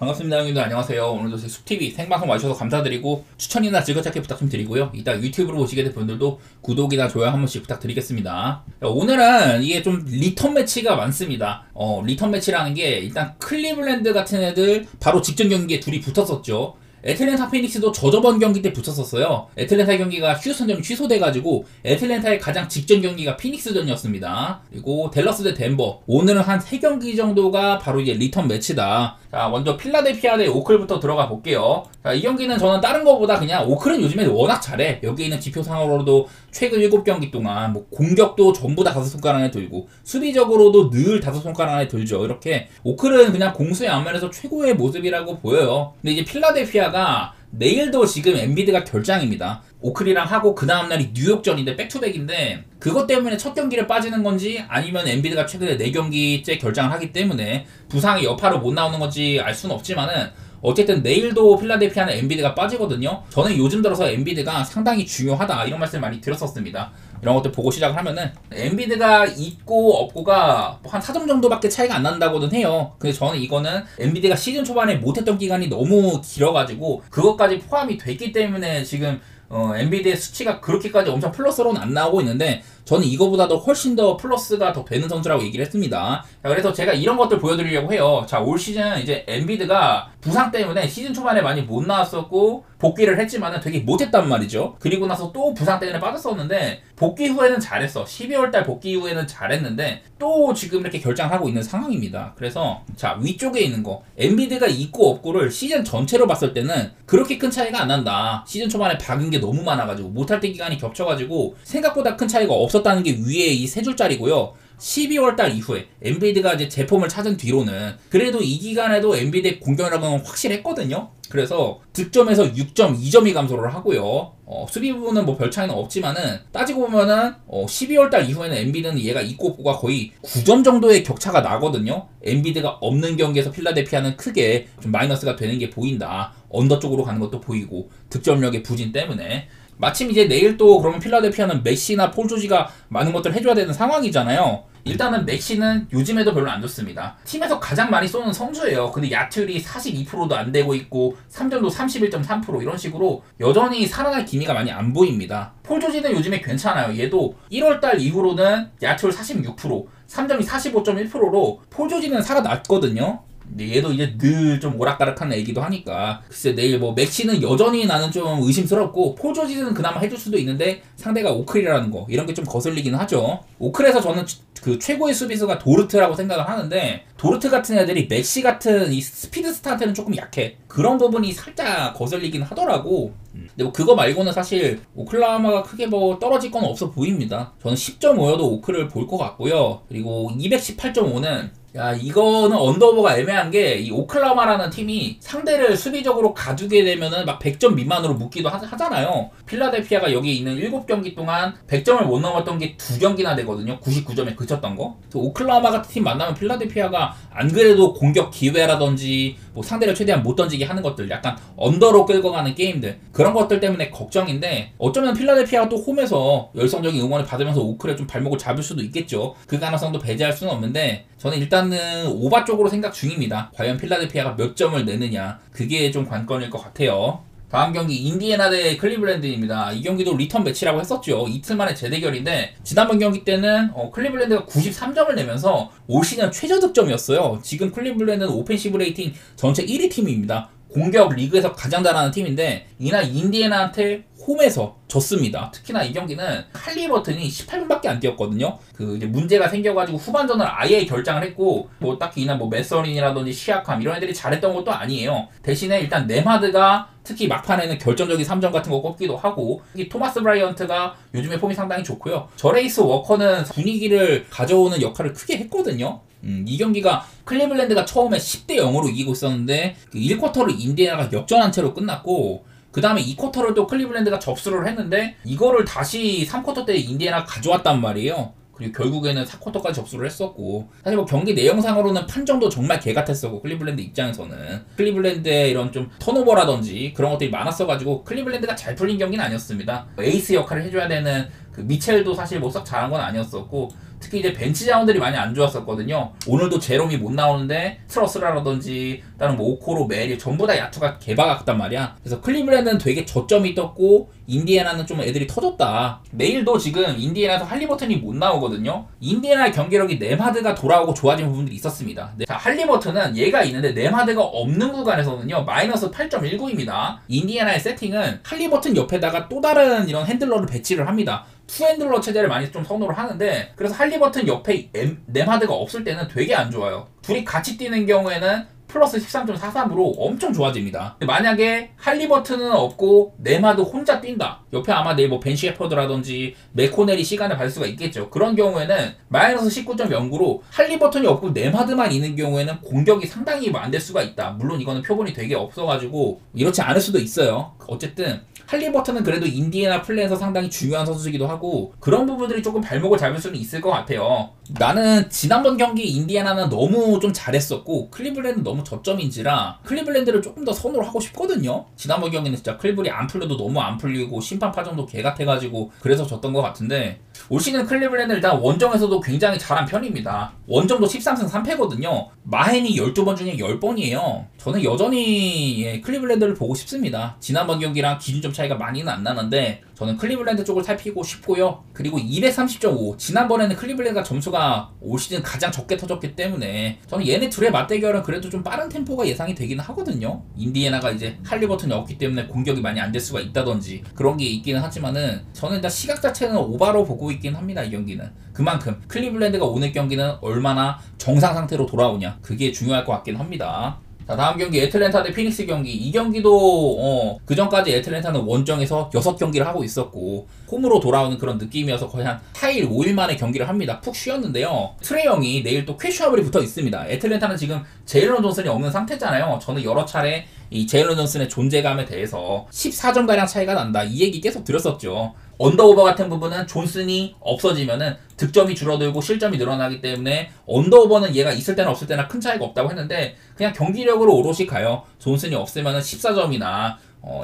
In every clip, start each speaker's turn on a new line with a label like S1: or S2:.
S1: 반갑습니다, 형님들. 안녕하세요. 오늘도 제 숲TV 생방송 와주셔서 감사드리고 추천이나 즐겨찾기 부탁 좀 드리고요. 이따 유튜브로 보시게 될 분들도 구독이나 좋아요 한 번씩 부탁드리겠습니다. 오늘은 이게 좀 리턴 매치가 많습니다. 리턴 매치라는 게 일단 클리블랜드 같은 애들 바로 직전 경기에 둘이 붙었었죠. 애틀랜타 피닉스도 저저번 경기 때 붙었었어요. 애틀랜타 경기가 휴스턴전이 취소돼가지고 애틀랜타의 가장 직전 경기가 피닉스전이었습니다. 그리고 댈러스 대 덴버, 오늘은 한 3경기 정도가 바로 이제 리턴 매치다. 자, 먼저 필라델피아 대 오클부터 들어가 볼게요. 자, 이 경기는 저는 다른 거보다 그냥 오클은 요즘에 워낙 잘해. 여기 있는 지표상으로도 최근 7경기 동안 뭐 공격도 전부 다 5손가락 안에 들고 수비적으로도 늘 5손가락 안에 들죠. 이렇게 오클은 그냥 공수의 앞면에서 최고의 모습이라고 보여요. 근데 이제 필라델피아가 내일도 지금 엔비드가 결장입니다. 오클이랑 하고 그 다음날이 뉴욕전인데 백투백인데 그것 때문에 첫 경기를 빠지는 건지 아니면 엔비드가 최근에 4경기째 결장을 하기 때문에 부상이 여파로 못 나오는 건지 알 수는 없지만은 어쨌든 내일도 필라델피아는 엔비드가 빠지거든요. 저는 요즘 들어서 엔비드가 상당히 중요하다 이런 말씀을 많이 드렸었습니다. 이런 것들 보고 시작을 하면은 엔비드가 있고 없고가 한 4점 정도밖에 차이가 안 난다고는 해요. 근데 저는 이거는 엔비드가 시즌 초반에 못했던 기간이 너무 길어가지고 그것까지 포함이 됐기 때문에 지금 엔비드의 수치가 그렇게까지 엄청 플러스로는 안 나오고 있는데 저는 이거보다도 훨씬 더 플러스가 더 되는 선수라고 얘기를 했습니다. 자, 그래서 제가 이런 것들 보여드리려고 해요. 자, 올 시즌 이제 엔비드가 부상 때문에 시즌 초반에 많이 못 나왔었고 복귀를 했지만은 되게 못했단 말이죠. 그리고 나서 또 부상 때문에 빠졌었는데 복귀 후에는 잘했어. 12월달 복귀 후에는 잘했는데 또 지금 이렇게 결장하고 있는 상황입니다. 그래서 자, 위쪽에 있는 거 엔비드가 있고 없고를 시즌 전체로 봤을 때는 그렇게 큰 차이가 안 난다. 시즌 초반에 박은 게 너무 많아가지고 못할 때 기간이 겹쳐가지고 생각보다 큰 차이가 없었다는 게 위에 이 3줄짜리고요. 12월달 이후에 엔비드가 이제 제폼을 찾은 뒤로는 그래도 이 기간에도 엔비드의 공격력은 확실했거든요. 그래서 득점에서 6.2점이 감소를 하고요. 수비 부분은 뭐 별 차이는 없지만은 따지고 보면은 12월달 이후에는 엔비드는 얘가 있고 없고가 거의 9점 정도의 격차가 나거든요. 엔비드가 없는 경기에서 필라델피아는 크게 좀 마이너스가 되는 게 보인다. 언더 쪽으로 가는 것도 보이고 득점력의 부진 때문에 마침 이제 내일 또 그러면 필라델피아는 메시나 폴 조지가 많은 것들을 해줘야 되는 상황이잖아요. 일단은 메시는 요즘에도 별로 안 좋습니다. 팀에서 가장 많이 쏘는 선수예요. 근데 야투율이 42%도 안 되고 있고 3점도 31.3% 이런 식으로 여전히 살아날 기미가 많이 안 보입니다. 폴 조지는 요즘에 괜찮아요. 얘도 1월달 이후로는 야투율 46%, 3점이 45.1%로 폴 조지는 살아났거든요. 근데 얘도 이제 늘 좀 오락가락한 애기도 하니까 글쎄 내일 뭐 맥시는 여전히 나는 좀 의심스럽고 폴 조지는 그나마 해줄 수도 있는데 상대가 오클이라는 거 이런 게 좀 거슬리긴 하죠. 오클에서 저는 그 최고의 수비수가 도르트라고 생각을 하는데 도르트 같은 애들이 맥시 같은 이 스피드 스타한테는 조금 약해. 그런 부분이 살짝 거슬리긴 하더라고. 근데 뭐 그거 말고는 사실 오클라호마가 크게 뭐 떨어질 건 없어 보입니다. 저는 10.5여도 오클을 볼 것 같고요. 그리고 218.5는 야, 이거는 언더오버가 애매한 게 이 오클라호마라는 팀이 상대를 수비적으로 가두게 되면은 막 100점 미만으로 묶기도 하잖아요. 필라델피아가 여기 있는 7경기 동안 100점을 못 넘었던 게 2경기나 되거든요. 99점에 그쳤던 거. 오클라호마 같은 팀 만나면 필라델피아가 안 그래도 공격 기회라든지 뭐 상대를 최대한 못 던지게 하는 것들 약간 언더로 끌고 가는 게임들 그런 것들 때문에 걱정인데 어쩌면 필라델피아가 또 홈에서 열성적인 응원을 받으면서 오클에 좀 발목을 잡을 수도 있겠죠. 그 가능성도 배제할 수는 없는데 저는 일단은 오바 쪽으로 생각 중입니다. 과연 필라델피아가 몇 점을 내느냐 그게 좀 관건일 것 같아요. 다음 경기 인디애나 대 클리블랜드입니다. 이 경기도 리턴 매치라고 했었죠. 이틀 만에 재대결인데 지난번 경기 때는 클리블랜드가 93점을 내면서 올 시즌 최저 득점이었어요. 지금 클리블랜드는 오펜시브 레이팅 전체 1위 팀입니다. 공격 리그에서 가장 잘하는 팀인데 이날 인디애나한테 홈에서 졌습니다. 특히나 이 경기는 할리버튼이 18분밖에 안 뛰었거든요. 그 이제 문제가 생겨가지고 후반전을 아예 결장을 했고 뭐 딱히 이날 뭐 메서린이라든지 시아캄 이런 애들이 잘했던 것도 아니에요. 대신에 일단 네마드가 특히 막판에는 결정적인 3점 같은 거 꼽기도 하고 특히 토마스 브라이언트가 요즘에 폼이 상당히 좋고요. 저레이스 워커는 분위기를 가져오는 역할을 크게 했거든요. 이 경기가 클리블랜드가 처음에 10대 0으로 이기고 있었는데 그 1쿼터를 인디애나가 역전한 채로 끝났고 그 다음에 2쿼터를 또 클리블랜드가 접수를 했는데 이거를 다시 3쿼터 때 인디애나가 가져왔단 말이에요. 그리고 결국에는 4쿼터까지 접수를 했었고 사실 뭐 경기 내용상으로는 판정도 정말 개같았었고 클리블랜드 입장에서는 클리블랜드의 이런 좀 턴오버라든지 그런 것들이 많았어가지고 클리블랜드가 잘 풀린 경기는 아니었습니다. 에이스 역할을 해줘야 되는 그 미첼도 사실 뭐 썩 잘한 건 아니었었고 특히 이제 벤치 자원들이 많이 안 좋았었거든요. 오늘도 제롬이 못 나오는데 트러스라든지 다른 뭐 오코로, 메리 전부 다 야투가 개박았단 말이야. 그래서 클리블랜드는 되게 저점이 떴고 인디애나는 좀 애들이 터졌다. 내일도 지금 인디애나에서 할리버튼이 못 나오거든요. 인디애나의 경기력이 네마드가 돌아오고 좋아진 부분들이 있었습니다. 자, 할리버튼은 얘가 있는데 네마드가 없는 구간에서는요 마이너스 8.19입니다. 인디애나의 세팅은 할리버튼 옆에다가 또 다른 이런 핸들러를 배치를 합니다. 투핸들러 체제를 많이 좀 선호를 하는데, 그래서 할리버튼 옆에 네마드가 없을 때는 되게 안 좋아요. 둘이 같이 뛰는 경우에는 플러스 13.43으로 엄청 좋아집니다. 만약에 할리버튼은 없고 네마드 혼자 뛴다. 옆에 아마 내일 뭐 벤 셰퍼드라든지 메코넬이 시간을 받을 수가 있겠죠. 그런 경우에는 마이너스 19.09로 할리버튼이 없고 네마드만 있는 경우에는 공격이 상당히 안 될 수가 있다. 물론 이거는 표본이 되게 없어가지고 이렇지 않을 수도 있어요. 어쨌든 할리버튼은 그래도 인디애나 플레이에서 상당히 중요한 선수이기도 하고 그런 부분들이 조금 발목을 잡을 수는 있을 것 같아요. 나는 지난번 경기 인디애나는 너무 좀 잘했었고 클리블랜드 너무 저점인지라 클리블랜드를 조금 더 선호를 하고 싶거든요. 지난번 경기는 진짜 클리블이 안 풀려도 너무 안 풀리고 심판 파정도 개같아가지고 그래서 졌던 것 같은데, 올 시즌 클리블랜드 일단 원정에서도 굉장히 잘한 편입니다. 원정도 13승 3패거든요. 마헨이 12번 중에 10번이에요. 저는 여전히 클리블랜드를 보고 싶습니다. 지난번 경기랑 기준점 차이가 많이는 안 나는데 저는 클리블랜드 쪽을 살피고 싶고요. 그리고 230.5 지난번에는 클리블랜드가 점수가 올 시즌 가장 적게 터졌기 때문에 저는 얘네 둘의 맞대결은 그래도 좀 빠른 템포가 예상이 되기는 하거든요. 인디애나가 이제 할리버튼이 없기 때문에 공격이 많이 안 될 수가 있다든지 그런 게 있기는 하지만은 저는 일단 시각 자체는 오바로 보고 있긴 합니다. 이 경기는 그만큼 클리블랜드가 오늘 경기는 얼마나 정상 상태로 돌아오냐 그게 중요할 것 같긴 합니다. 자, 다음 경기 애틀랜타 대 피닉스 경기. 이 경기도 그 전까지 애틀랜타는 원정에서 6경기를 하고 있었고 홈으로 돌아오는 그런 느낌이어서 거의 한 4일 5일 만에 경기를 합니다. 푹 쉬었는데요. 트레이 형이 내일 또 퀘슈아블이 붙어 있습니다. 애틀랜타는 지금 제일런 존슨이 없는 상태잖아요. 저는 여러 차례 이 제일런 존슨의 존재감에 대해서 14점가량 차이가 난다 이 얘기 계속 드렸었죠. 언더오버 같은 부분은 존슨이 없어지면은 득점이 줄어들고 실점이 늘어나기 때문에 언더오버는 얘가 있을 때나 없을 때나 큰 차이가 없다고 했는데 그냥 경기력으로 오롯이 가요. 존슨이 없으면은 14점이나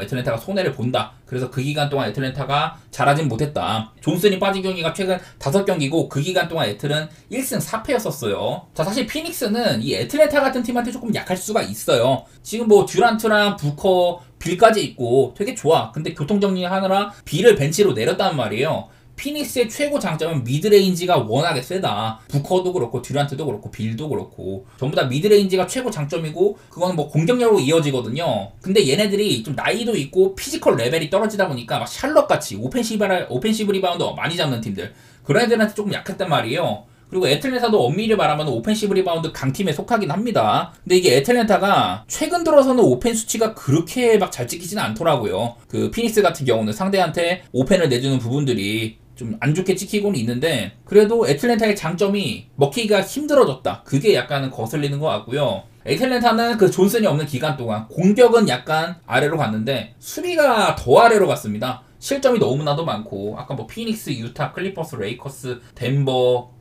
S1: 애틀랜타가 손해를 본다. 그래서 그 기간 동안 애틀랜타가 잘하진 못했다. 존슨이 빠진 경기가 최근 5경기고 그 기간 동안 애틀은 1승 4패였었어요. 자, 사실 피닉스는 이 애틀랜타 같은 팀한테 조금 약할 수가 있어요. 지금 뭐 듀란트랑 부커, 빌까지 있고 되게 좋아. 근데 교통정리하느라 빌을 벤치로 내렸단 말이에요. 피닉스의 최고 장점은 미드레인지가 워낙에 세다. 부커도 그렇고 듀란트도 그렇고 빌도 그렇고 전부 다 미드레인지가 최고 장점이고 그건 뭐 공격력으로 이어지거든요. 근데 얘네들이 좀 나이도 있고 피지컬 레벨이 떨어지다 보니까 막 샬럿같이 오펜시브 리바운드 많이 잡는 팀들 그런 애들한테 조금 약했단 말이에요. 그리고 애틀랜타도 엄밀히 말하면 오펜시브 리바운드 강팀에 속하긴 합니다. 근데 이게 애틀랜타가 최근 들어서는 오펜 수치가 그렇게 막 잘 찍히지는 않더라고요. 그 피닉스 같은 경우는 상대한테 오펜을 내주는 부분들이 좀 안 좋게 찍히고는 있는데 그래도 애틀랜타의 장점이 먹히기가 힘들어졌다. 그게 약간은 거슬리는 것 같고요. 애틀랜타는 그 존슨이 없는 기간 동안 공격은 약간 아래로 갔는데 수비가 더 아래로 갔습니다. 실점이 너무나도 많고 아까 뭐 피닉스, 유타, 클리퍼스, 레이커스, 덴버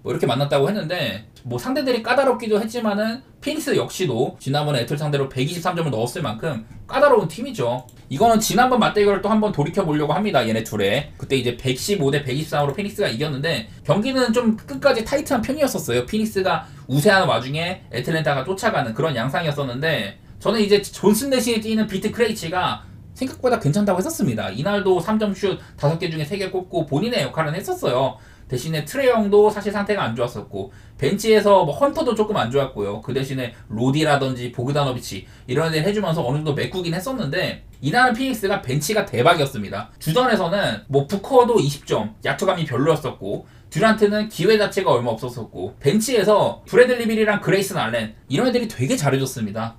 S1: 뭐 이렇게 만났다고 했는데 뭐 상대들이 까다롭기도 했지만은 피닉스 역시도 지난번에 애틀 상대로 123점을 넣었을 만큼 까다로운 팀이죠. 이거는 지난번 맞대결을 또 한번 돌이켜보려고 합니다. 얘네 둘에. 그때 이제 115대 123으로 피닉스가 이겼는데 경기는 좀 끝까지 타이트한 편이었었어요. 피닉스가 우세하는 와중에 애틀랜타가 쫓아가는 그런 양상이었었는데 저는 이제 존슨 대신에 뛰는 비트 크레이치가 생각보다 괜찮다고 했었습니다. 이날도 3점 슛 5개 중에 3개 꼽고 본인의 역할은 했었어요. 대신에 트레이 형도 사실 상태가 안 좋았었고 벤치에서 뭐 헌터도 조금 안 좋았고요. 그 대신에 로디라든지 보그다노비치 이런 애들 해주면서 어느 정도 메꾸긴 했었는데 이날은 피닉스가 벤치가 대박이었습니다. 주전에서는 뭐 부커도 20점 야투감이 별로였었고 듀란트는 기회 자체가 얼마 없었었고 벤치에서 브래들리 빌이랑 그레이슨 알렌 이런 애들이 되게 잘해줬습니다.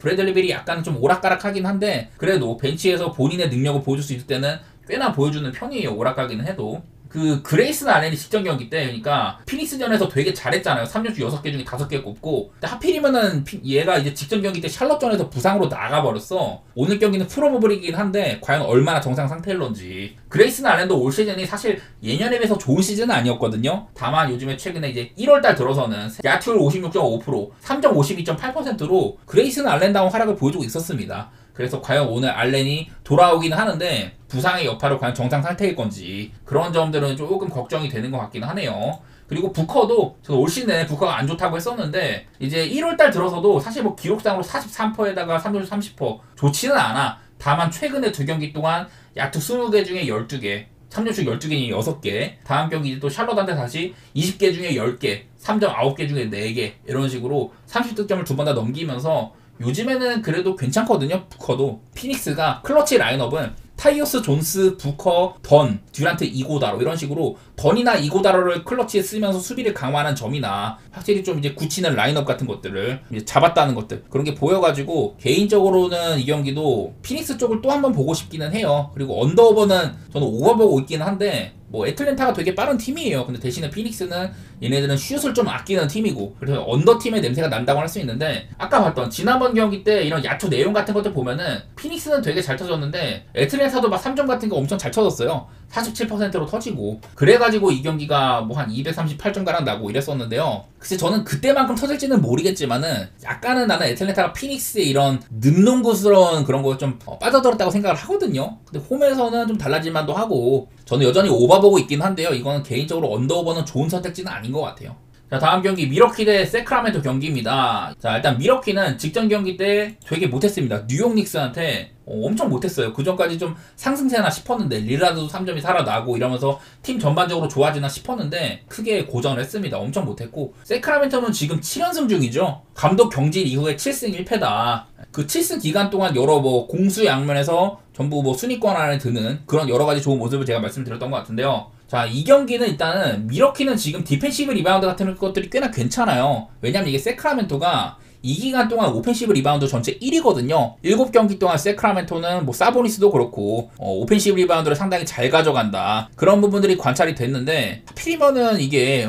S1: 브래들리 빌이 약간 좀 오락가락하긴 한데 그래도 벤치에서 본인의 능력을 보여줄 수 있을 때는 꽤나 보여주는 편이에요. 오락가기는 해도. 그 그레이슨 알렌이 직전 경기 때 그러니까 피닉스전에서 되게 잘했잖아요. 3점슛 6개 중에 5개 꼽고 근데 하필이면은 얘가 이제 직전 경기 때 샬럿전에서 부상으로 나가버렸어. 오늘 경기는 프로버블이긴 한데 과연 얼마나 정상 상태일런지. 그레이슨 알렌도 올 시즌이 사실 예년에 비해서 좋은 시즌은 아니었거든요. 다만 요즘에 최근에 이제 1월달 들어서는 야투율 56.5%, 3점 52.8%로 그레이슨 알렌다운 활약을 보여주고 있었습니다. 그래서 과연 오늘 알렌이 돌아오긴 하는데 부상의 여파로 과연 정상 상태일 건지 그런 점들은 조금 걱정이 되는 것 같긴 하네요. 그리고 부커도 저는 올 시즌 내내 부커가 안 좋다고 했었는데 이제 1월달 들어서도 사실 뭐 기록상으로 43%에다가 3점슛 30% 좋지는 않아. 다만 최근에 2경기 동안 야투 20개 중에 12개, 3점슛 12개, 6개. 다음 경기 이제 또 샬럿한테 다시 20개 중에 10개, 3점 9개 중에 4개 이런 식으로 30득점을 2번 다 넘기면서 요즘에는 그래도 괜찮거든요. 부커도. 피닉스가 클러치 라인업은 타이어스, 존스, 부커, 던, 듀란트, 이고다로 이런 식으로 던이나 이고다로를 클러치에 쓰면서 수비를 강화하는 점이나 확실히 좀 이제 굳히는 라인업 같은 것들을 이제 잡았다는 것들 그런 게 보여가지고 개인적으로는 이 경기도 피닉스 쪽을 또 한번 보고 싶기는 해요. 그리고 언더오버는 저는 오버보고 있기는 한데 뭐 애틀랜타가 되게 빠른 팀이에요. 근데 대신에 피닉스는 얘네들은 슛을 좀 아끼는 팀이고 그래서 언더팀의 냄새가 난다고 할 수 있는데 아까 봤던 지난번 경기 때 이런 야투 내용 같은 것들 보면은 피닉스는 되게 잘 터졌는데 애틀랜타도 막 3점 같은 거 엄청 잘 터졌어요. 47%로 터지고 그래가지고 이 경기가 뭐 한 238점 가량 나고 이랬었는데요. 글쎄 저는 그때만큼 터질지는 모르겠지만은 약간은 나는 애틀랜타가 피닉스의 이런 늠농구스러운 그런 거 좀 빠져들었다고 생각을 하거든요. 근데 홈에서는 좀 달라질 만도 하고 저는 여전히 오버보고 있긴 한데요. 이거는 개인적으로 언더오버는 좋은 선택지는 아닌 것 같아요. 자, 다음 경기 미러키 대 세크라멘토 경기입니다. 자, 일단 미러키는 직전 경기 때 되게 못했습니다. 뉴욕 닉스한테 엄청 못했어요. 그 전까지 좀 상승세나 싶었는데 릴라드도 3점이 살아나고 이러면서 팀 전반적으로 좋아지나 싶었는데 크게 고전을 했습니다. 엄청 못했고 세크라멘토는 지금 7연승 중이죠. 감독 경질 이후에 7승 1패다. 그 7승 기간 동안 여러 뭐 공수 양면에서 전부 뭐 순위권 안에 드는 그런 여러 가지 좋은 모습을 제가 말씀드렸던 것 같은데요. 자, 이 경기는 일단은 미러키는 지금 디펜시브 리바운드 같은 것들이 꽤나 괜찮아요. 왜냐면 이게 세크라멘토가 이 기간 동안 오펜시브 리바운드 전체 1위거든요. 7경기 동안 세크라멘토는 뭐 사보니스도 그렇고 오펜시브 리바운드를 상당히 잘 가져간다. 그런 부분들이 관찰이 됐는데 하필이면은 이게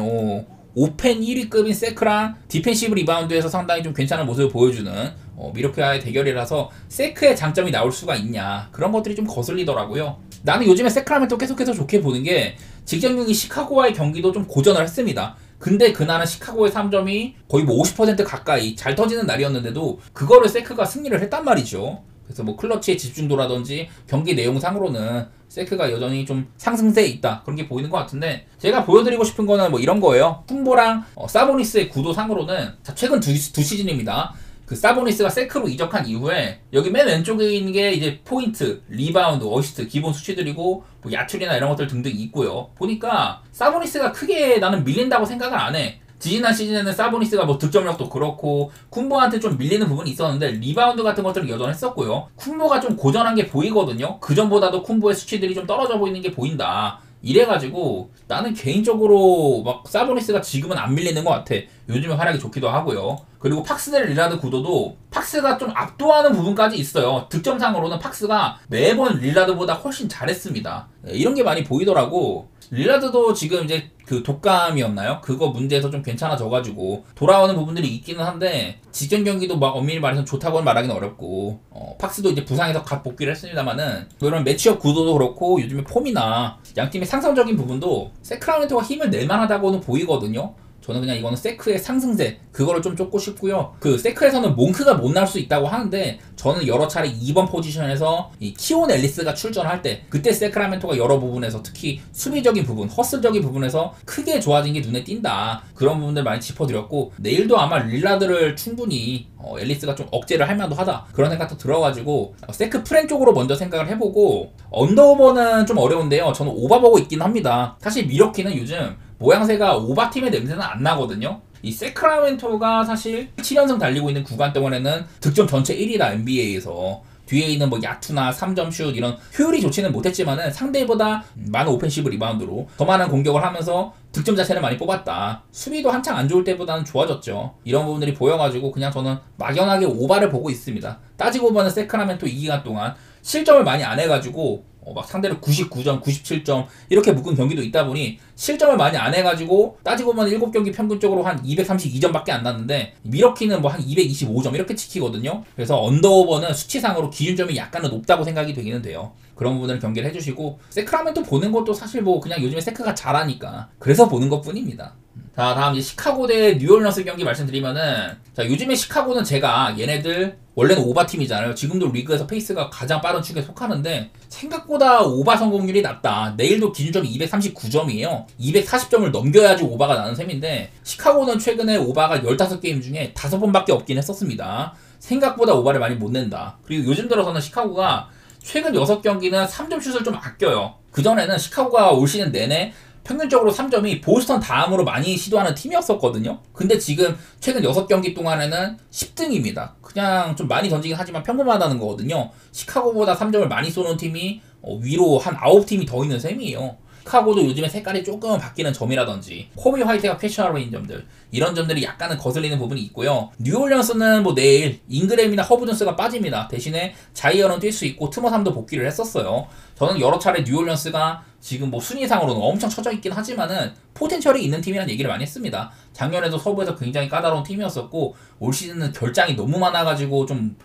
S1: 오펜 1위급인 세크랑 디펜시브 리바운드에서 상당히 좀 괜찮은 모습을 보여주는 미러키와의 대결이라서 세크의 장점이 나올 수가 있냐 그런 것들이 좀 거슬리더라고요. 나는 요즘에 세크라멘토 계속해서 좋게 보는 게 직전 경기 시카고와의 경기도 좀 고전을 했습니다. 근데 그날은 시카고의 3점이 거의 뭐 50% 가까이 잘 터지는 날이었는데도 그거를 세크가 승리를 했단 말이죠. 그래서 뭐 클러치의 집중도라든지 경기 내용상으로는 세크가 여전히 좀 상승세에 있다 그런 게 보이는 것 같은데 제가 보여드리고 싶은 거는 뭐 이런 거예요. 쿤보랑 사보니스의 구도상으로는 최근 두 시즌입니다. 그 사보니스가 세크로 이적한 이후에 여기 맨 왼쪽에 있는 게 이제 포인트, 리바운드, 어시스트 기본 수치들이고 뭐 야투리나 이런 것들 등등 있고요. 보니까 사보니스가 크게 나는 밀린다고 생각을 안 해. 지지난 시즌에는 사보니스가 뭐 득점력도 그렇고 쿤보한테 좀 밀리는 부분이 있었는데 리바운드 같은 것들은 여전했었고요. 쿤보가 좀 고전한 게 보이거든요. 그전보다도 쿤보의 수치들이 좀 떨어져 보이는 게 보인다. 이래가지고 나는 개인적으로 막 사보니스가 지금은 안 밀리는 것 같아. 요즘에 활약이 좋기도 하고요. 그리고 팍스 대 릴라드 구도도 팍스가 좀 압도하는 부분까지 있어요. 득점상으로는 팍스가 매번 릴라드보다 훨씬 잘했습니다. 이런 게 많이 보이더라고. 릴라드도 지금 이제 그 독감이었나요? 그거 문제에서 좀 괜찮아져가지고 돌아오는 부분들이 있기는 한데 직전 경기도 막 엄밀히 말해서 좋다고는 말하기는 어렵고 팍스도 이제 부상에서 갓 복귀를 했습니다만은 이런 매치업 구도도 그렇고 요즘에 폼이나 양팀의 상성적인 부분도 세크라멘토가 힘을 낼 만하다고는 보이거든요. 저는 그냥 이거는 세크의 상승세 그거를 좀 쫓고 싶고요. 그 세크에서는 몽크가 못 나올 수 있다고 하는데 저는 여러 차례 2번 포지션에서 이 키온 앨리스가 출전할 때 그때 세크라멘토가 여러 부분에서 특히 수비적인 부분, 허슬적인 부분에서 크게 좋아진 게 눈에 띈다. 그런 부분들 많이 짚어드렸고 내일도 아마 릴라드를 충분히 앨리스가 좀 억제를 할 만도 하다. 그런 생각도 들어가지고 세크 프렌 쪽으로 먼저 생각을 해보고 언더오버는 좀 어려운데요. 저는 오버보고 있긴 합니다. 사실 미러키는 요즘 모양새가 오바팀의 냄새는 안 나거든요. 이 세크라멘토가 사실 7연승 달리고 있는 구간 동안에는 득점 전체 1위다 NBA에서. 뒤에 있는 뭐 야투나 3점 슛 이런 효율이 좋지는 못했지만은 상대보다 많은 오펜시브 리바운드로 더 많은 공격을 하면서 득점 자체를 많이 뽑았다. 수비도 한창 안 좋을 때보다는 좋아졌죠. 이런 부분들이 보여가지고 그냥 저는 막연하게 오바를 보고 있습니다. 따지고 보면 세크라멘토 이 기간 동안 실점을 많이 안 해가지고 막 상대를 99점, 97점 이렇게 묶은 경기도 있다 보니 실점을 많이 안 해가지고 따지고 보면 7경기 평균적으로 한 232점밖에 안 났는데 미러키는 뭐 한 225점 이렇게 지키거든요. 그래서 언더오버는 수치상으로 기준점이 약간은 높다고 생각이 되기는 돼요. 그런 부분을 경계를 해주시고 세크라멘토 보는 것도 사실 뭐 그냥 요즘에 세크가 잘하니까 그래서 보는 것 뿐입니다. 자, 다음 이제 시카고 대 뉴올리언스 경기 말씀드리면은, 자, 요즘에 시카고는 제가 얘네들 원래는 오바 팀이잖아요. 지금도 리그에서 페이스가 가장 빠른 축에 속하는데 생각보다 오바 성공률이 낮다. 내일도 기준점이 239점이에요. 240점을 넘겨야지 오바가 나는 셈인데 시카고는 최근에 오바가 15게임 중에 5번밖에 없긴 했었습니다. 생각보다 오바를 많이 못 낸다. 그리고 요즘 들어서는 시카고가 최근 6경기는 3점 슛을 좀 아껴요. 그전에는 시카고가 올 시즌 내내 평균적으로 3점이 보스턴 다음으로 많이 시도하는 팀이었었거든요. 근데 지금 최근 6경기 동안에는 10등입니다. 그냥 좀 많이 던지긴 하지만 평범하다는 거거든요. 시카고보다 3점을 많이 쏘는 팀이 위로 한 9팀이 더 있는 셈이에요. 시카고도 요즘에 색깔이 조금 바뀌는 점이라든지 코비 화이트가 퀘셔너블인 점들, 이런 점들이 약간은 거슬리는 부분이 있고요. 뉴올리언스는 뭐 내일 잉그램이나 허브 존스가 빠집니다. 대신에 자이언은 뛸 수 있고 트머삼도 복귀를 했었어요. 저는 여러 차례 뉴올리언스가 지금 뭐 순위상으로는 엄청 처져 있긴 하지만은 포텐셜이 있는 팀이라는 얘기를 많이 했습니다. 작년에도 서부에서 굉장히 까다로운 팀이었었고 올 시즌은 결장이 너무 많아가지고 좀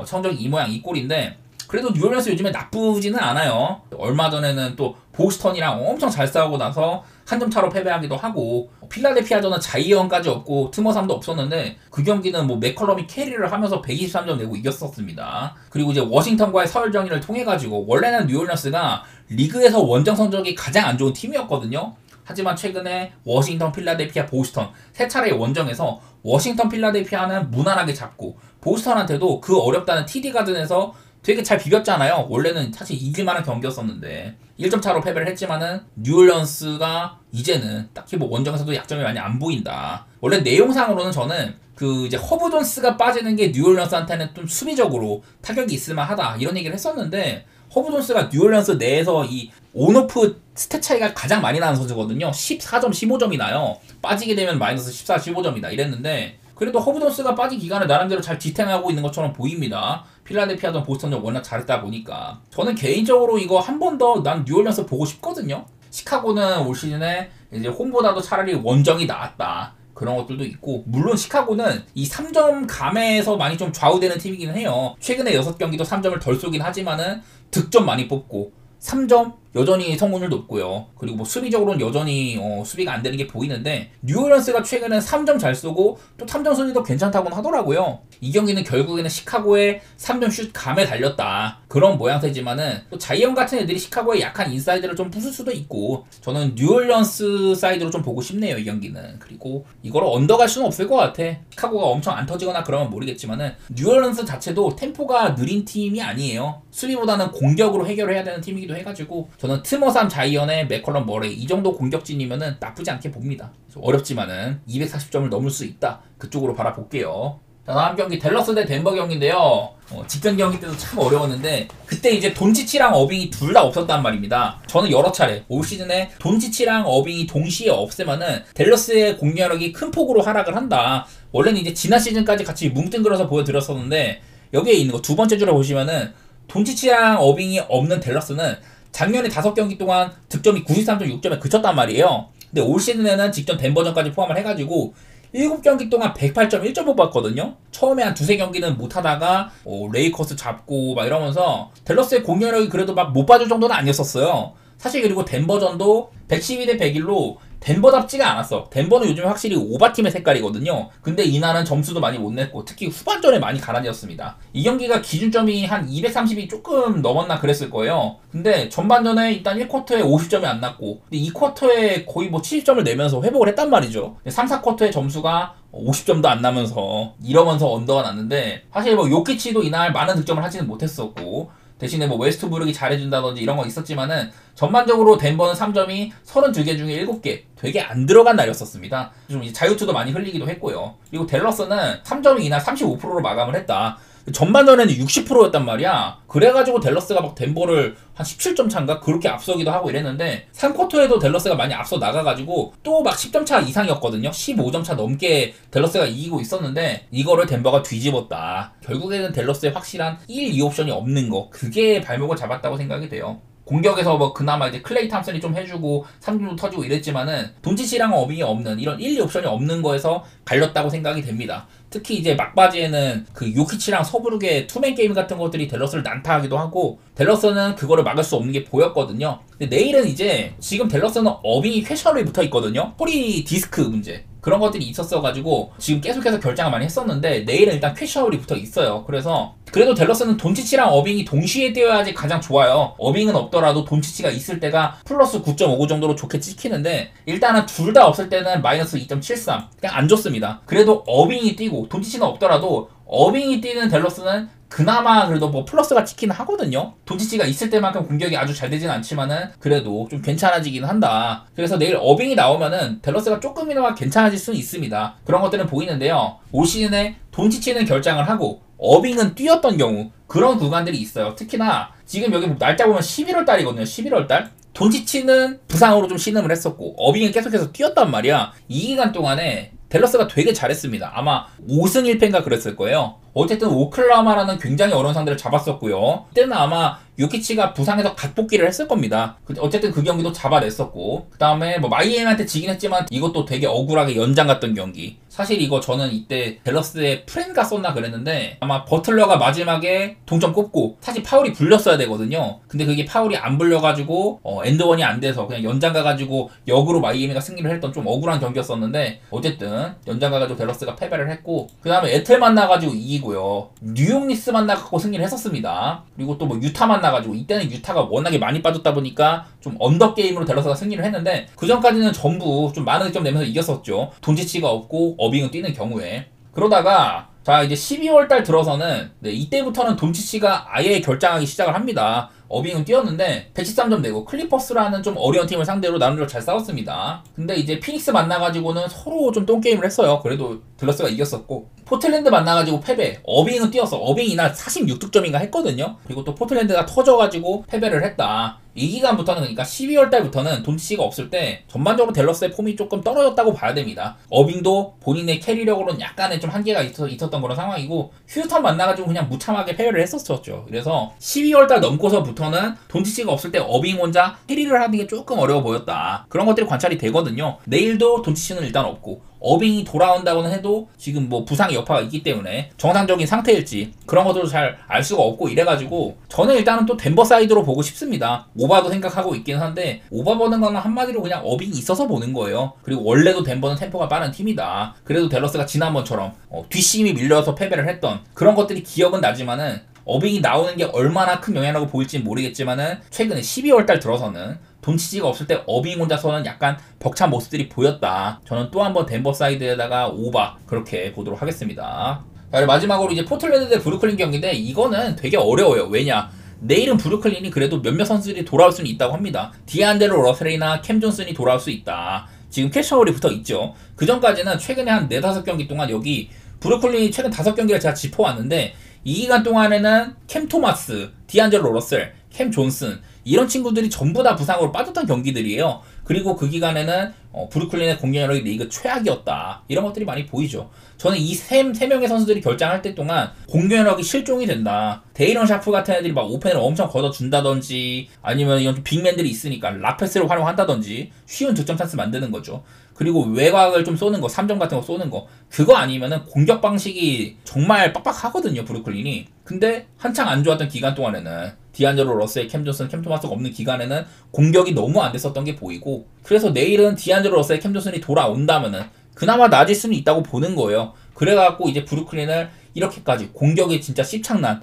S1: 성적이 이 모양 이 꼴인데, 그래도 뉴올리언스 요즘에 나쁘지는 않아요. 얼마 전에는 또 보스턴이랑 엄청 잘 싸우고 나서 한 점 차로 패배하기도 하고, 필라델피아전은 자이언까지 없고 트머삼도 없었는데 그 경기는 뭐 맥컬럼이 캐리를 하면서 123점 내고 이겼었습니다. 그리고 이제 워싱턴과의 서열 정리를 통해 가지고 원래는 뉴올리언스가 리그에서 원정 성적이 가장 안 좋은 팀이었거든요. 하지만 최근에 워싱턴, 필라델피아, 보스턴 세 차례의 원정에서 워싱턴, 필라델피아는 무난하게 잡고 보스턴한테도 그 어렵다는 TD 가든에서 되게 잘 비볐잖아요. 원래는 사실 이길만한 경기였었는데 1점 차로 패배를 했지만은 뉴올리언스가 이제는 딱히 뭐 원정에서도 약점이 많이 안 보인다. 원래 내용상으로는 저는 그 이제 허브 존스가 빠지는 게 뉴올리언스한테는 좀 수비적으로 타격이 있을만하다 이런 얘기를 했었는데, 허브 존스가 뉴올리언스 내에서 이 온오프 스탯 차이가 가장 많이 나는 선수거든요. 14점, 15점이 나요. 빠지게 되면 마이너스 14, 15점이다 이랬는데, 그래도 허브 존스가 빠진 기간에 나름대로 잘 지탱하고 있는 것처럼 보입니다. 필라델피아든 보스턴도 워낙 잘했다 보니까 저는 개인적으로 이거 한 번 더 난 뉴올리언스 보고 싶거든요. 시카고는 올 시즌에 이제 홈보다도 차라리 원정이 나았다, 그런 것들도 있고, 물론 시카고는 이 3점 감에서 많이 좀 좌우되는 팀이긴 해요. 최근에 6경기도 3점을 덜 쏘긴 하지만은 득점 많이 뽑고 3점 여전히 성공률 높고요. 그리고 뭐 수비적으로는 여전히 수비가 안 되는 게 보이는데, 뉴올리언스가 최근에 3점 잘 쏘고 또 3점 순위도 괜찮다고는 하더라고요. 이 경기는 결국에는 시카고의 3점 슛 감에 달렸다, 그런 모양새지만은 또 자이언 같은 애들이 시카고의 약한 인사이드를 좀 부술 수도 있고, 저는 뉴올리언스 사이드로 좀 보고 싶네요 이 경기는. 그리고 이거를 언더갈 수는 없을 것 같아. 시카고가 엄청 안 터지거나 그러면 모르겠지만은 뉴올리언스 자체도 템포가 느린 팀이 아니에요. 수비보다는 공격으로 해결해야 되는 팀이기도 해가지고 저는 트머삼, 자이언의 맥컬럼, 머레이 이 정도 공격진이면은 나쁘지 않게 봅니다. 어렵지만은 240점을 넘을 수 있다, 그쪽으로 바라볼게요. 자, 다음 경기 댈러스 대 덴버 경기인데요. 직전 경기 때도 참 어려웠는데 그때 이제 돈치치랑 어빙이 둘 다 없었단 말입니다. 저는 여러 차례 올 시즌에 돈치치랑 어빙이 동시에 없으면은 댈러스의 공격력이 큰 폭으로 하락을 한다. 원래는 이제 지난 시즌까지 같이 뭉뚱그려서 보여드렸었는데, 여기에 있는 거 두 번째 줄에 보시면은 돈치치랑 어빙이 없는 댈러스는 작년에 5경기 동안 득점이 93.6점에 그쳤단 말이에요. 근데 올 시즌에는 직전 덴버전까지 포함을 해가지고 7경기 동안 108.1점 뽑았거든요. 처음에 한 2-3경기는 못하다가 레이커스 잡고 막 이러면서 댈러스의 공격력이 그래도 막 못 봐줄 정도는 아니었었어요. 사실 그리고 덴버전도 112대 101로 덴버답지가 않았어. 덴버는 요즘 확실히 오바팀의 색깔이거든요. 근데 이날은 점수도 많이 못 냈고 특히 후반전에 많이 가라앉았습니다. 이 경기가 기준점이 한 230이 조금 넘었나 그랬을 거예요. 근데 전반전에 일단 1쿼터에 50점이 안 났고 2쿼터에 거의 뭐 70점을 내면서 회복을 했단 말이죠. 3, 4쿼터의 점수가 50점도 안 나면서 이러면서 언더가 났는데, 사실 뭐 요키치도 이날 많은 득점을 하지는 못했었고 대신에 뭐 웨스트브룩이 잘해준다든지 이런 건 있었지만은 전반적으로 덴버는 3점이 32개 중에 7개 되게 안 들어간 날이었었습니다. 좀 이제 자유투도 많이 흘리기도 했고요. 그리고 댈러스는 3점이 이날 35%로 마감을 했다. 전반전에는 60%였단 말이야. 그래가지고 댈러스가 막 덴버를 한 17점 차인가 그렇게 앞서기도 하고 이랬는데 3쿼터에도 댈러스가 많이 앞서 나가가지고 또 막 10점 차 이상이었거든요. 15점 차 넘게 댈러스가 이기고 있었는데 이거를 덴버가 뒤집었다. 결국에는 댈러스의 확실한 1, 2옵션이 없는 거, 그게 발목을 잡았다고 생각이 돼요. 공격에서 뭐 그나마 이제 클레이 탐슨이 좀 해주고 3점도 터지고 이랬지만은 돈치치랑 어빙이 없는 이런 1, 2옵션이 없는 거에서 갈렸다고 생각이 됩니다. 특히 이제 막바지에는 그 요키치랑 서부르의 투맨 게임 같은 것들이 댈러스를 난타하기도 하고 댈러스는 그거를 막을 수 없는 게 보였거든요. 근데 내일은 이제 지금 댈러스는 어빙이 퀘셔널이 붙어 있거든요. 허리 디스크 문제 그런 것들이 있었어가지고 지금 계속해서 결장을 많이 했었는데 내일은 일단 퀘셔널이 붙어 있어요. 그래서 그래도 댈러스는 돈치치랑 어빙이 동시에 뛰어야지 가장 좋아요. 어빙은 없더라도 돈치치가 있을 때가 플러스 9.59 정도로 좋게 찍히는데 일단은 둘 다 없을 때는 마이너스 2.73 그냥 안 좋습니다. 그래도 어빙이 뛰고 돈치치는 없더라도 어빙이 뛰는 댈러스는 그나마 그래도 뭐 플러스가 찍히는 하거든요. 돈치치가 있을 때만큼 공격이 아주 잘 되진 않지만은 그래도 좀 괜찮아지긴 한다. 그래서 내일 어빙이 나오면은 댈러스가 조금이나마 괜찮아질 수는 있습니다. 그런 것들은 보이는데요. 올 시즌에 돈치치는 결장을 하고 어빙은 뛰었던 경우 그런 구간들이 있어요. 특히나 지금 여기 날짜 보면 11월 달이거든요. 11월 달. 돈치치는 부상으로 좀 신음을 했었고 어빙은 계속해서 뛰었단 말이야. 이 기간 동안에 댈러스가 되게 잘했습니다. 아마 5승 1패인가 그랬을 거예요. 어쨌든 오클라호마라는 굉장히 어려운 상대를 잡았었고요. 그때는 아마 요키치가 부상해서 갓복귀를 했을 겁니다. 어쨌든 그 경기도 잡아냈었고 그 다음에 뭐 마이애미한테 지긴 했지만 이것도 되게 억울하게 연장 갔던 경기. 사실 이거 저는 이때 댈러스에 프렌가 썼나 그랬는데 아마 버틀러가 마지막에 동점 꼽고 사실 파울이 불렸어야 되거든요. 근데 그게 파울이 안 불려가지고 엔드원이 안 돼서 그냥 연장 가가지고 역으로 마이애미가 승리를 했던 좀 억울한 경기였었는데 어쨌든 연장 가가지고 댈러스가 패배를 했고 그 다음에 에틀 만나가지고 이기고요. 뉴욕 니스 만나갖고 승리를 했었습니다. 그리고 또 뭐 유타 만나가지고 이때는 유타가 워낙에 많이 빠졌다 보니까 좀 언더 게임으로 댈러스가 승리를 했는데 그 전까지는 전부 좀 많은 득점 내면서 이겼었죠. 돈치치가 없고 어빙은 뛰는 경우에. 그러다가 자 이제 12월달 들어서는 이때부터는 돈치치가 아예 결장하기 시작을 합니다. 어빙은 뛰었는데 113점 내고 클리퍼스라는 좀 어려운 팀을 상대로 나름대로 잘 싸웠습니다. 근데 이제 피닉스 만나가지고는 서로 좀 똥게임을 했어요. 그래도 댈러스가 이겼었고 포틀랜드 만나가지고 패배. 어빙은 뛰었어. 어빙이 이날 46득점인가 했거든요. 그리고 또 포틀랜드가 터져가지고 패배를 했다. 이 기간부터는 그러니까 12월 달부터는 돈치치가 없을 때 전반적으로 댈러스의 폼이 조금 떨어졌다고 봐야 됩니다. 어빙도 본인의 캐리력으로는 약간의 좀 한계가 있었던 그런 상황이고 휴스턴 만나가지고 그냥 무참하게 패배를 했었죠. 그래서 12월 달 넘고서부터는 돈치치가 없을 때 어빙 혼자 캐리를 하는 게 조금 어려워 보였다. 그런 것들이 관찰이 되거든요. 내일도 돈치치는 일단 없고 어빙이 돌아온다고는 해도 지금 뭐 부상의 여파가 있기 때문에 정상적인 상태일지 그런 것들도 잘 알 수가 없고 이래가지고 저는 일단은 또 덴버 사이드로 보고 싶습니다. 오바도 생각하고 있긴 한데 오바 보는 거는 한마디로 그냥 어빙이 있어서 보는 거예요. 그리고 원래도 덴버는 템포가 빠른 팀이다. 그래도 댈러스가 지난번처럼 뒷심이 밀려서 패배를 했던 그런 것들이 기억은 나지만은 어빙이 나오는 게 얼마나 큰 영향력을 보일지는 모르겠지만은 최근에 12월달 들어서는 돈치치가 없을 때 어빙 혼자서는 약간 벅찬 모습들이 보였다. 저는 또 한번 덴버 사이드에다가 오바 그렇게 보도록 하겠습니다. 자, 마지막으로 이제 포틀랜드 대 브루클린 경기인데 이거는 되게 어려워요. 왜냐? 내일은 브루클린이 그래도 몇몇 선수들이 돌아올 수는 있다고 합니다. 디안델로 러셀이나 캠 존슨이 돌아올 수 있다. 지금 캐셔널이 붙어 있죠. 그 전까지는 최근에 한 4-5경기 동안 여기 브루클린이 최근 5경기를 제가 짚어왔는데 이 기간 동안에는 캠 토마스, 디안젤로 러셀, 캠 존슨 이런 친구들이 전부 다 부상으로 빠졌던 경기들이에요. 그리고 그 기간에는 브루클린의 공격력이 리그 최악이었다. 이런 것들이 많이 보이죠. 저는 이 세 명의 선수들이 결장할 때 동안 공격력이 실종이 된다. 데이런 샤프 같은 애들이 막 오펜을 엄청 걷어준다든지 아니면 이런 빅맨들이 있으니까 라페스를 활용한다든지 쉬운 득점 찬스 만드는 거죠. 그리고 외곽을 좀 쏘는 거, 3점 같은 거 쏘는 거 그거 아니면은 공격 방식이 정말 빡빡하거든요. 브루클린이. 근데 한창 안 좋았던 기간 동안에는 디안젤로 러셀, 캠 존슨, 캠 토마스가 없는 기간에는 공격이 너무 안 됐었던 게 보이고 그래서 내일은 디안젤로 러셀, 캠 존슨이 돌아온다면은 그나마 나아질 수는 있다고 보는 거예요. 그래갖고 이제 브루클린을 이렇게까지 공격이 진짜 씹창난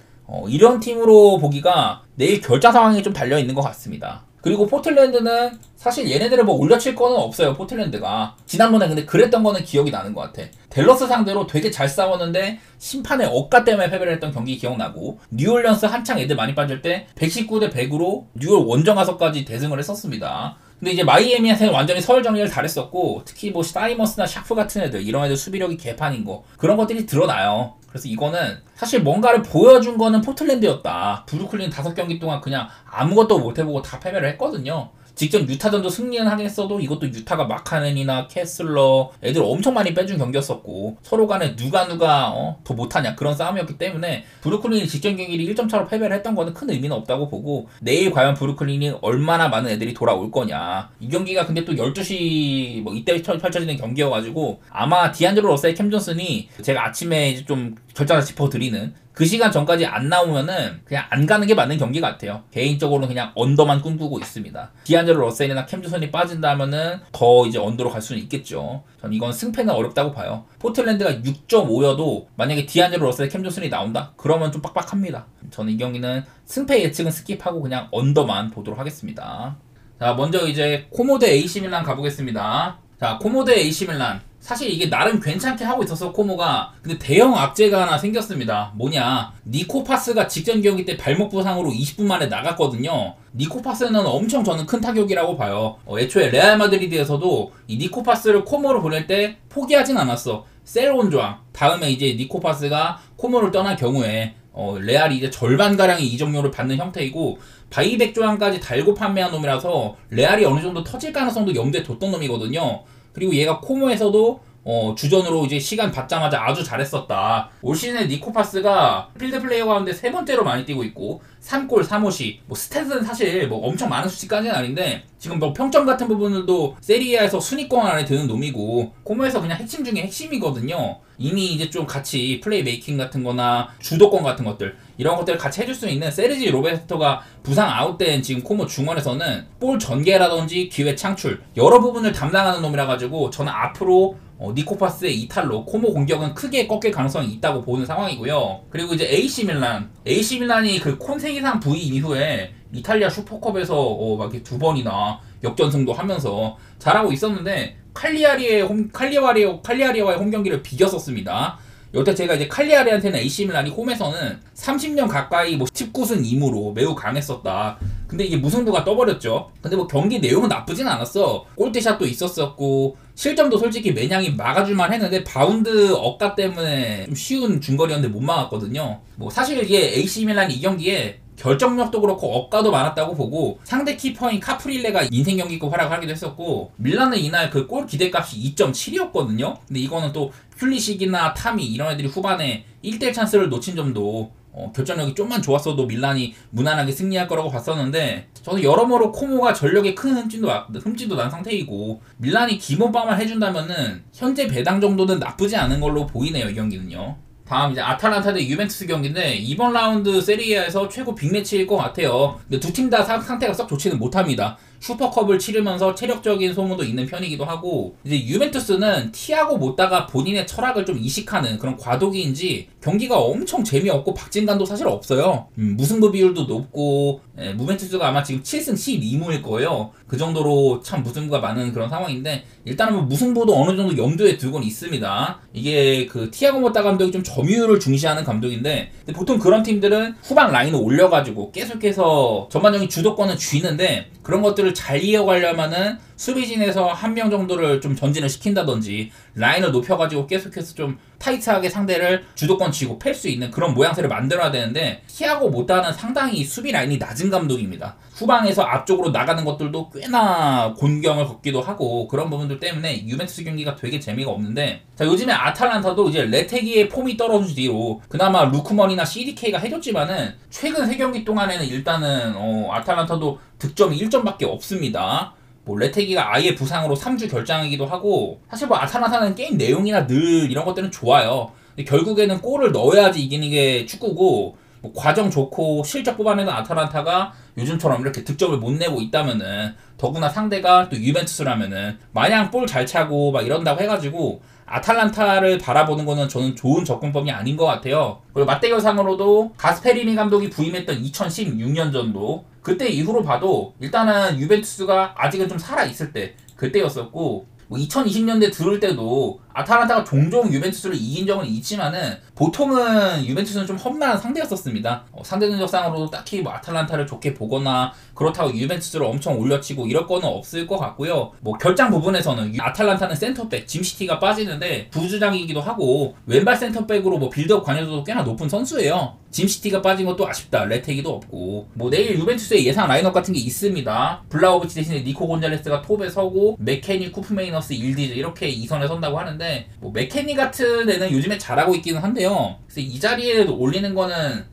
S1: 이런 팀으로 보기가 내일 결자 상황이 좀 달려있는 것 같습니다. 그리고 포틀랜드는 사실 얘네들을 뭐 올려칠 거는 없어요. 포틀랜드가 지난번에 근데 그랬던 거는 기억이 나는 것 같아. 댈러스 상대로 되게 잘 싸웠는데 심판의 억가 때문에 패배를 했던 경기 기억나고 뉴올리언스 한창 애들 많이 빠질 때 119대 100으로 뉴올 원정 가서까지 대승을 했었습니다. 근데 이제 마이애미한테는 완전히 서열 정리를 잘했었고 특히 뭐 사이머스나 샤프 같은 애들 이런 애들 수비력이 개판인 거 그런 것들이 드러나요. 그래서 이거는 사실 뭔가를 보여준 거는 포틀랜드였다. 브루클린 5경기 동안 그냥 아무것도 못해보고 다 패배를 했거든요. 직전 유타전도 승리는 하긴 했어도 이것도 유타가 마카넨이나 캐슬러 애들 엄청 많이 빼준 경기였었고 서로 간에 누가 더 못하냐 그런 싸움이었기 때문에 브루클린이 직전 경기를 1점 차로 패배를 했던 거는 큰 의미는 없다고 보고 내일 과연 브루클린이 얼마나 많은 애들이 돌아올 거냐. 이 경기가 근데 또 12시 뭐 이때 펼쳐지는 경기여가지고 아마 디안젤로 러셀 캠 존슨이 제가 아침에 이제 좀 결정을 짚어드리는 그 시간 전까지 안 나오면은 그냥 안 가는 게 맞는 경기 같아요. 개인적으로는 그냥 언더만 꿈꾸고 있습니다. 디안젤로 러셀이나 캠 존슨이 빠진다면은 더 이제 언더로 갈 수는 있겠죠. 전 이건 승패는 어렵다고 봐요. 포틀랜드가 6.5여도 만약에 디안젤로 러셀, 캠 존슨이 나온다? 그러면 좀 빡빡합니다. 저는 이 경기는 승패 예측은 스킵하고 그냥 언더만 보도록 하겠습니다. 자, 먼저 이제 코모 대 AC 밀란 가보겠습니다. 자, 코모 대 AC 밀란. 사실 이게 나름 괜찮게 하고 있었어 코모가. 근데 대형 악재가 하나 생겼습니다. 뭐냐, 니코파스가 직전 경기 때 발목 부상으로 20분 만에 나갔거든요. 니코파스는 엄청 저는 큰 타격이라고 봐요. 애초에 레알 마드리드에서도 이 니코파스를 코모로 보낼 때 포기하진 않았어. 셀온 조항 다음에 이제 니코파스가 코모를 떠날 경우에 레알이 이제 절반가량의 이적료를 받는 형태이고 바이백 조항까지 달고 판매한 놈이라서 레알이 어느 정도 터질 가능성도 염두에 뒀던 놈이거든요. 그리고 얘가 코모에서도 주전으로 이제 시간 받자마자 아주 잘했었다. 올 시즌에 니코파스가 필드 플레이어 가운데 3번째로 많이 뛰고 있고 3골 3호시 뭐 스탯은 사실 뭐 엄청 많은 수치까지는 아닌데 지금 뭐 평점 같은 부분들도 세리에에서 순위권 안에 드는 놈이고 코모에서 그냥 핵심 중에 핵심이거든요. 이미 이제 좀 같이 플레이 메이킹 같은 거나 주도권 같은 것들 이런 것들을 같이 해줄 수 있는 세르지 로베르토가 부상 아웃된 지금 코모 중원에서는 볼 전개라든지 기회 창출 여러 부분을 담당하는 놈이라 가지고 저는 앞으로 니코파스의 이탈로 코모 공격은 크게 꺾일 가능성이 있다고 보는 상황이고요. 그리고 이제 AC 밀란이 그 콘세기상 부위 이후에 이탈리아 슈퍼컵에서 막 이렇게 2번이나 역전승도 하면서 잘하고 있었는데 칼리아리와의 홈 경기를 비겼었습니다. 여태 제가 이제 칼리아리한테는 AC 밀란이 홈에서는 30년 가까이 뭐 19승 2무로 매우 강했었다. 근데 이게 무승부가 떠버렸죠. 근데 뭐 경기 내용은 나쁘진 않았어. 골대샷도 있었었고 실점도 솔직히 매냥이 막아줄만 했는데 바운드 억가 때문에 좀 쉬운 중거리였는데 못 막았거든요. 뭐 사실 이게 AC 밀란이 이 경기에 결정력도 그렇고 억가도 많았다고 보고 상대 키퍼인 카프릴레가 인생 경기급 활약을 하기도 했었고 밀란은 이날 그 골 기대값이 2.7이었거든요. 근데 이거는 또 퓰리식이나 타미 이런 애들이 후반에 1대1 찬스를 놓친 점도 결정력이 좀만 좋았어도 밀란이 무난하게 승리할 거라고 봤었는데 저는 여러모로 코모가 전력에 큰 흠집도 난 상태이고 밀란이 기본빵만 해준다면은 현재 배당 정도는 나쁘지 않은 걸로 보이네요. 이 경기는요. 다음 이제 아탈란타 대 유벤투스 경기인데 이번 라운드 세리에에서 최고 빅매치일 것 같아요. 근데 두 팀 다 상태가 썩 좋지는 못합니다. 슈퍼컵을 치르면서 체력적인 소모도 있는 편이기도 하고 이제 유벤투스는 티아고 못다가 본인의 철학을 좀 이식하는 그런 과도기인지 경기가 엄청 재미없고 박진감도 사실 없어요. 무승부 비율도 높고 유벤투스가 아마 지금 7승 12무일 거예요. 그 정도로 참 무승부가 많은 그런 상황인데 일단은 뭐 무승부도 어느 정도 염두에 두고는 있습니다. 이게 그 티아고 못다 감독이 좀 점유율을 중시하는 감독인데 근데 보통 그런 팀들은 후방 라인을 올려가지고 계속해서 전반적인 주도권은 쥐는데 그런 것들을 잘 이어가려면은 수비진에서 한 명 정도를 좀 전진을 시킨다든지 라인을 높여가지고 계속해서 좀 타이트하게 상대를 주도권 쥐고 팰 수 있는 그런 모양새를 만들어야 되는데 티아고 못다는 상당히 수비 라인이 낮은 감독입니다. 후방에서 앞쪽으로 나가는 것들도 꽤나 곤경을 걷기도 하고 그런 부분들 때문에 유벤투스 경기가 되게 재미가 없는데 자 요즘에 아탈란타도 이제 레테기의 폼이 떨어진 뒤로 그나마 루크먼이나 CDK가 해줬지만은 최근 3경기 동안에는 일단은 아탈란타도 득점이 1점밖에 없습니다. 뭐 레테기가 아예 부상으로 3주 결장이기도 하고 사실 뭐 아탈란타는 게임 내용이나 늘 이런 것들은 좋아요. 근데 결국에는 골을 넣어야지 이기는 게 축구고 뭐 과정 좋고 실적 뽑아내는 아탈란타가 요즘처럼 이렇게 득점을 못 내고 있다면은 더구나 상대가 또 유벤투스라면은 마냥 볼 잘 차고 막 이런다고 해가지고 아탈란타를 바라보는 거는 저는 좋은 접근법이 아닌 것 같아요. 그리고 맞대결상으로도 가스페리니 감독이 부임했던 2016년전도 그때 이후로 봐도 일단은 유벤투스가 아직은 좀 살아있을 때 그때였었고 뭐 2020년대 들을 때도 아탈란타가 종종 유벤투스를 이긴 적은 있지만은 보통은 유벤투스는 좀 험난한 상대였었습니다. 상대 전적상으로도 딱히 뭐 아탈란타를 좋게 보거나 그렇다고 유벤투스를 엄청 올려치고 이럴 거는 없을 것 같고요. 뭐 결장 부분에서는 아탈란타는 센터백 짐시티가 빠지는데 부주장이기도 하고 왼발 센터백으로 뭐 빌드업 관여도도 꽤나 높은 선수예요. 짐시티가 빠진 것도 아쉽다. 레테기도 없고. 뭐 내일 유벤투스의 예상 라인업 같은 게 있습니다. 블라호비치 대신에 니코 곤잘레스가 톱에 서고 맥케니, 쿠프메이너스, 일디즈 이렇게 2선에 선다고 하는데 뭐 맥케니 같은 애는 요즘에 잘하고 있기는 한데요. 그래서 이 자리에 올리는 거는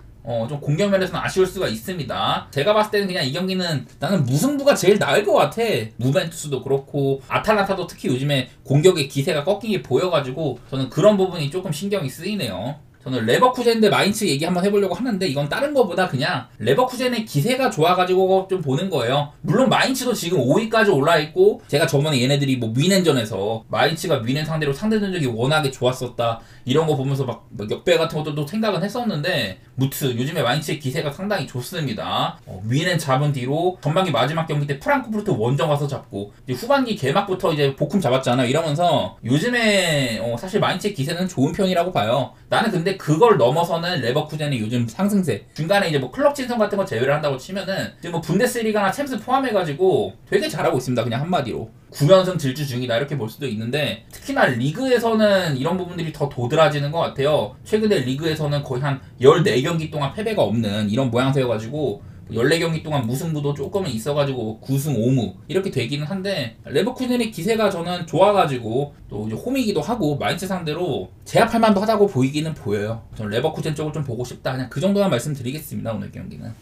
S1: 좀 공격 면에서는 아쉬울 수가 있습니다. 제가 봤을 때는 그냥 이 경기는 나는 무승부가 제일 나을 것 같아. 무벤투스도 그렇고 아탈란타도 특히 요즘에 공격의 기세가 꺾이게 보여가지고 저는 그런 부분이 조금 신경이 쓰이네요. 저는 레버쿠젠 대 마인츠 얘기 한번 해보려고 하는데 이건 다른 거보다 그냥 레버쿠젠의 기세가 좋아가지고 좀 보는 거예요. 물론 마인츠도 지금 5위까지 올라있고 제가 저번에 얘네들이 뭐 뮌헨전에서 마인츠가 뮌헨 상대로 상대 전적이 워낙에 좋았었다 이런 거 보면서 막 역배 같은 것들도 생각은 했었는데 무트 요즘에 마인츠의 기세가 상당히 좋습니다. 뮌헨 잡은 뒤로 전반기 마지막 경기 때 프랑크푸르트 원정 가서 잡고 이제 후반기 개막부터 이제 복금 잡았잖아요. 이러면서 요즘에 사실 마인츠의 기세는 좋은 편이라고 봐요. 나는 근데 그걸 넘어서는 레버쿠젠의 요즘 상승세 중간에 이제 뭐 클럽 친선 같은 거 제외를 한다고 치면은 지금 뭐 분데스리가나 챔스 포함해가지고 되게 잘하고 있습니다. 그냥 한마디로 9연승 질주 중이다 이렇게 볼 수도 있는데 특히나 리그에서는 이런 부분들이 더 도드라지는 것 같아요. 최근에 리그에서는 거의 한 14경기 동안 패배가 없는 이런 모양새여가지고 14경기 동안 무승부도 조금은 있어가지고 9승 5무 이렇게 되기는 한데 레버쿠젠의 기세가 저는 좋아가지고 또 이제 홈이기도 하고 마인츠 상대로 제압할 만도 하다고 보이기는 보여요. 저는 레버쿠젠 쪽을 좀 보고 싶다. 그냥 그 정도만 말씀드리겠습니다. 오늘 경기는.